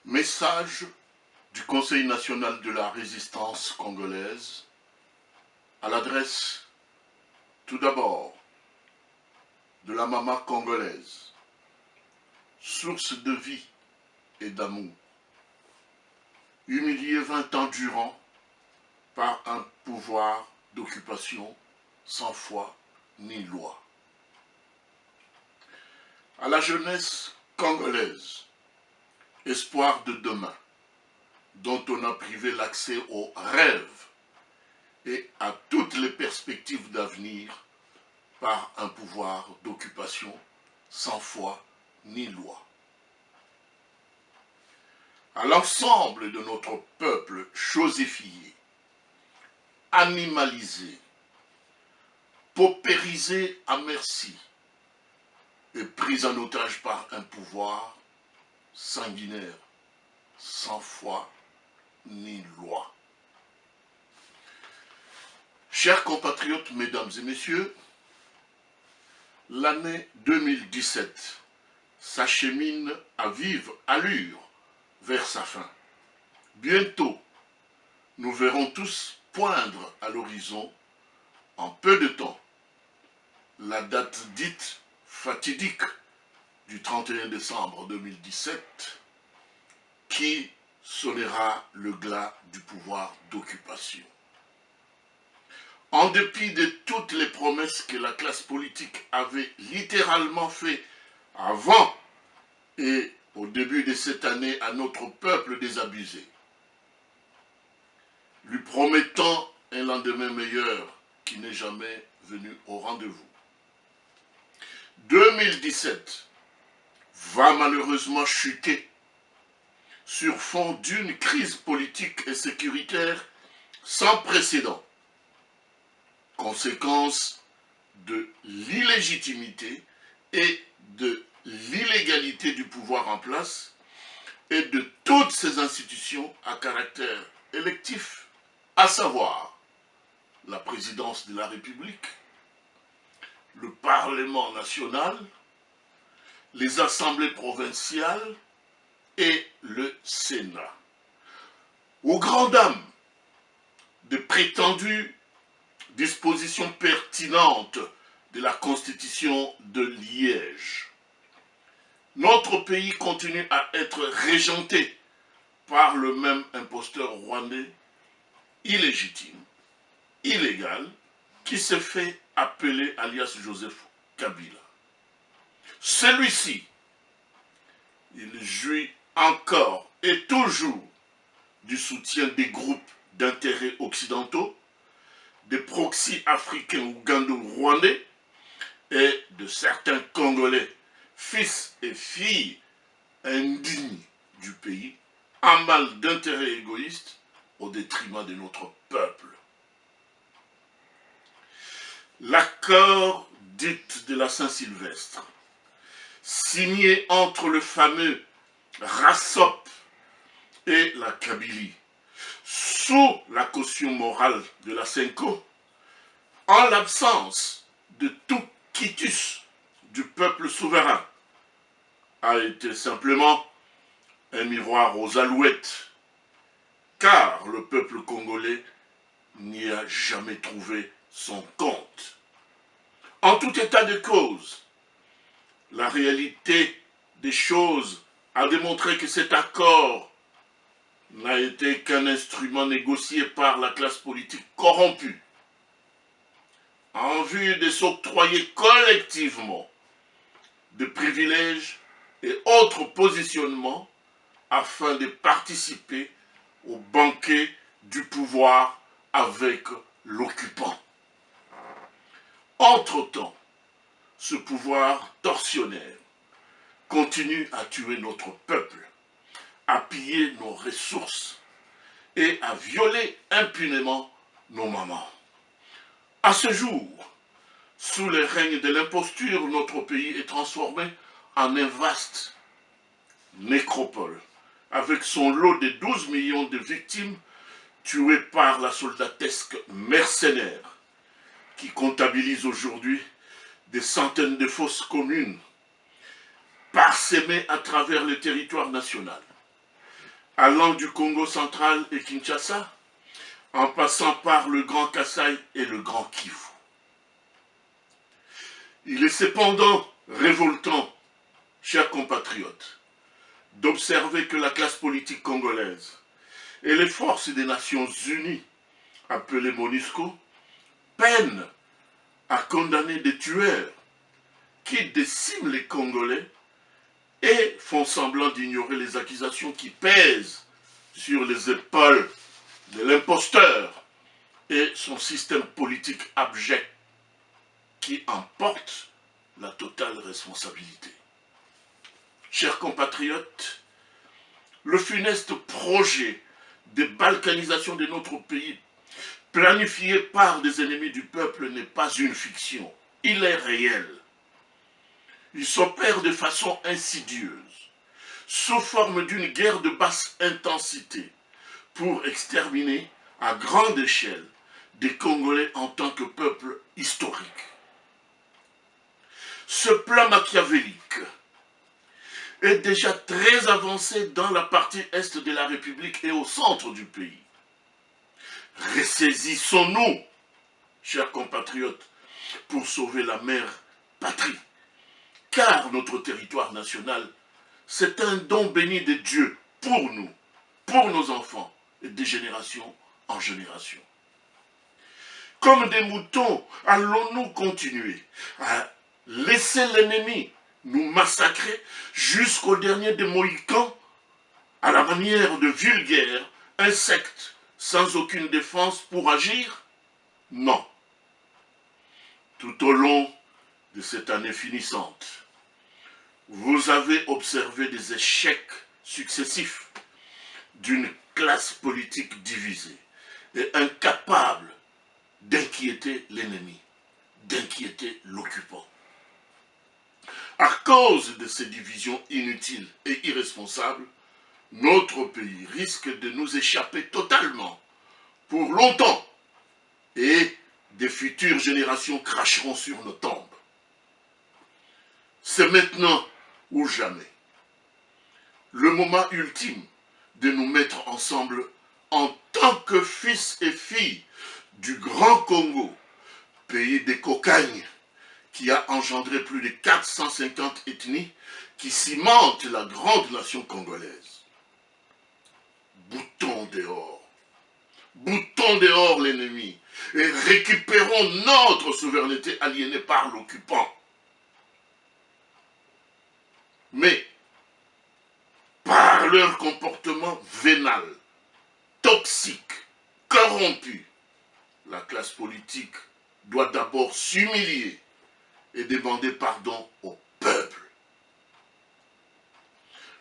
Message du Conseil national de la résistance congolaise à l'adresse tout d'abord de la maman congolaise, source de vie et d'amour, humiliée 20 ans durant par un pouvoir d'occupation sans foi ni loi. À la jeunesse congolaise, espoir de demain, dont on a privé l'accès aux rêves et à toutes les perspectives d'avenir par un pouvoir d'occupation sans foi ni loi. À l'ensemble de notre peuple chosifié, animalisé, paupérisé à merci et pris en otage par un pouvoir sanguinaire, sans foi ni loi. Chers compatriotes, mesdames et messieurs, l'année 2017 s'achemine à vive allure vers sa fin. Bientôt, nous verrons tous poindre à l'horizon, en peu de temps, la date dite fatidique du 31 décembre 2017 qui sonnera le glas du pouvoir d'occupation. En dépit de toutes les promesses que la classe politique avait littéralement faites avant et au début de cette année à notre peuple désabusé, lui promettant un lendemain meilleur qui n'est jamais venu au rendez-vous. 2017 va malheureusement chuter sur fond d'une crise politique et sécuritaire sans précédent, conséquence de l'illégitimité et de l'illégalité du pouvoir en place et de toutes ces institutions à caractère électif, à savoir la présidence de la République, le Parlement national, les assemblées provinciales et le Sénat. Aux grandes dames de prétendues dispositions pertinentes de la Constitution de Liège, notre pays continue à être régenté par le même imposteur rwandais illégitime, illégal, qui se fait appeler alias Joseph Kabila. Celui-ci, il jouit encore et toujours du soutien des groupes d'intérêts occidentaux, des proxys africains ougando-rwandais et de certains Congolais, fils et filles indignes du pays, en mal d'intérêts égoïstes au détriment de notre peuple. L'accord dit de la Saint-Sylvestre, signé entre le fameux RASOP et la Kabylie, sous la caution morale de la Senko, en l'absence de tout quitus du peuple souverain, a été simplement un miroir aux alouettes, car le peuple congolais n'y a jamais trouvé son compte. En tout état de cause, la réalité des choses a démontré que cet accord n'a été qu'un instrument négocié par la classe politique corrompue en vue de s'octroyer collectivement de privilèges et autres positionnements afin de participer au banquet du pouvoir avec l'occupant. Entre-temps, ce pouvoir tortionnaire continue à tuer notre peuple, à piller nos ressources et à violer impunément nos mamans. À ce jour, sous le règne de l'imposture, notre pays est transformé en un vaste nécropole, avec son lot de 12 millions de victimes tuées par la soldatesque mercenaire, qui comptabilise aujourd'hui des centaines de fosses communes, parsemées à travers le territoire national. allant du Congo central et Kinshasa, en passant par le Grand Kasaï et le Grand Kivu. Il est cependant révoltant, chers compatriotes, d'observer que la classe politique congolaise et les forces des Nations Unies, appelées MONUSCO, peinent à condamner des tueurs qui déciment les Congolais et font semblant d'ignorer les accusations qui pèsent sur les épaules de l'imposteur et son système politique abject qui en porte la totale responsabilité. Chers compatriotes, le funeste projet de balkanisation de notre pays, planifié par des ennemis du peuple, n'est pas une fiction. Il est réel. Il s'opère de façon insidieuse, sous forme d'une guerre de basse intensité, pour exterminer à grande échelle des Congolais en tant que peuple historique. Ce plan machiavélique est déjà très avancé dans la partie est de la République et au centre du pays. Ressaisissons-nous, chers compatriotes, pour sauver la mère patrie, car notre territoire national, c'est un don béni de Dieu pour nous, pour nos enfants, et de génération en génération. Comme des moutons, allons-nous continuer à laisser l'ennemi nous massacrer jusqu'au dernier des Mohicans, à la manière de vulgaires insectes sans aucune défense pour agir? Non. Tout au long de cette année finissante, vous avez observé des échecs successifs d'une classe politique divisée et incapable d'inquiéter l'ennemi, d'inquiéter l'occupant. À cause de ces divisions inutiles et irresponsables, notre pays risque de nous échapper totalement pour longtemps et des futures générations cracheront sur nos tombes. C'est maintenant ou jamais le moment ultime de nous mettre ensemble en tant que fils et filles du Grand Congo, pays des cocagnes, qui a engendré plus de 450 ethnies qui cimentent la grande nation congolaise. Boutons dehors l'ennemi et récupérons notre souveraineté aliénée par l'occupant. Mais, par leur comportement vénal, toxique, corrompu, la classe politique doit d'abord s'humilier et demander pardon au peuple.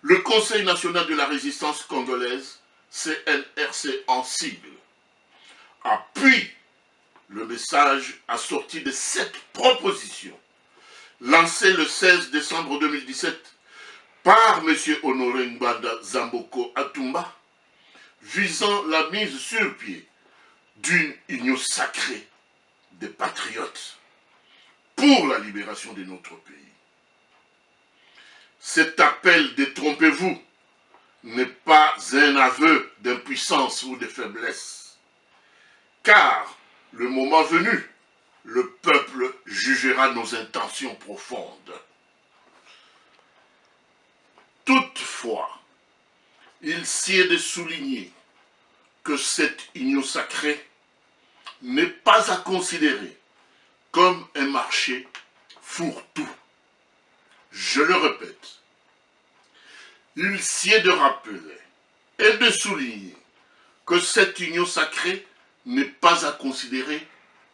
Le Conseil national de la résistance congolaise, CNRC en sigle, appuie le message assorti de cette proposition, lancée le 16 décembre 2017 par M. Honoré Ngbanda Zamboko Atumba, visant la mise sur pied d'une union sacrée des patriotes pour la libération de notre pays. Cet appel, détrompez-vous, n'est pas un aveu d'impuissance ou de faiblesse, car le moment venu, le peuple jugera nos intentions profondes. Toutefois, il sied de souligner que cette union sacrée n'est pas à considérer comme un marché fourre-tout. Je le répète, il sied de rappeler et de souligner que cette union sacrée n'est pas à considérer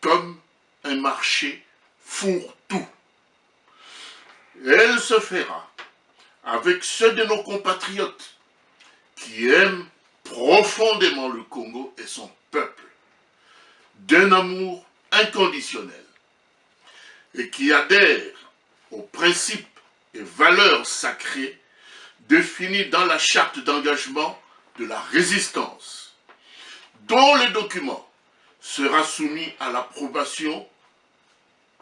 comme un marché fourre-tout. Elle se fera avec ceux de nos compatriotes qui aiment profondément le Congo et son peuple, d'un amour inconditionnel, et qui adhèrent aux principes et valeurs sacrées définies dans la charte d'engagement de la résistance, dont le document sera soumis à l'approbation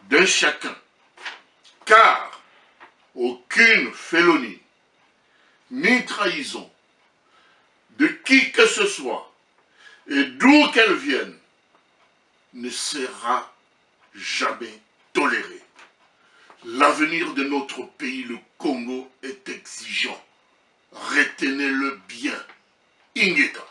d'un chacun, car aucune félonie ni trahison qui que ce soit, et d'où qu'elle vienne, ne sera jamais tolérée. L'avenir de notre pays, le Congo, est exigeant. Retenez-le bien. Ingeta.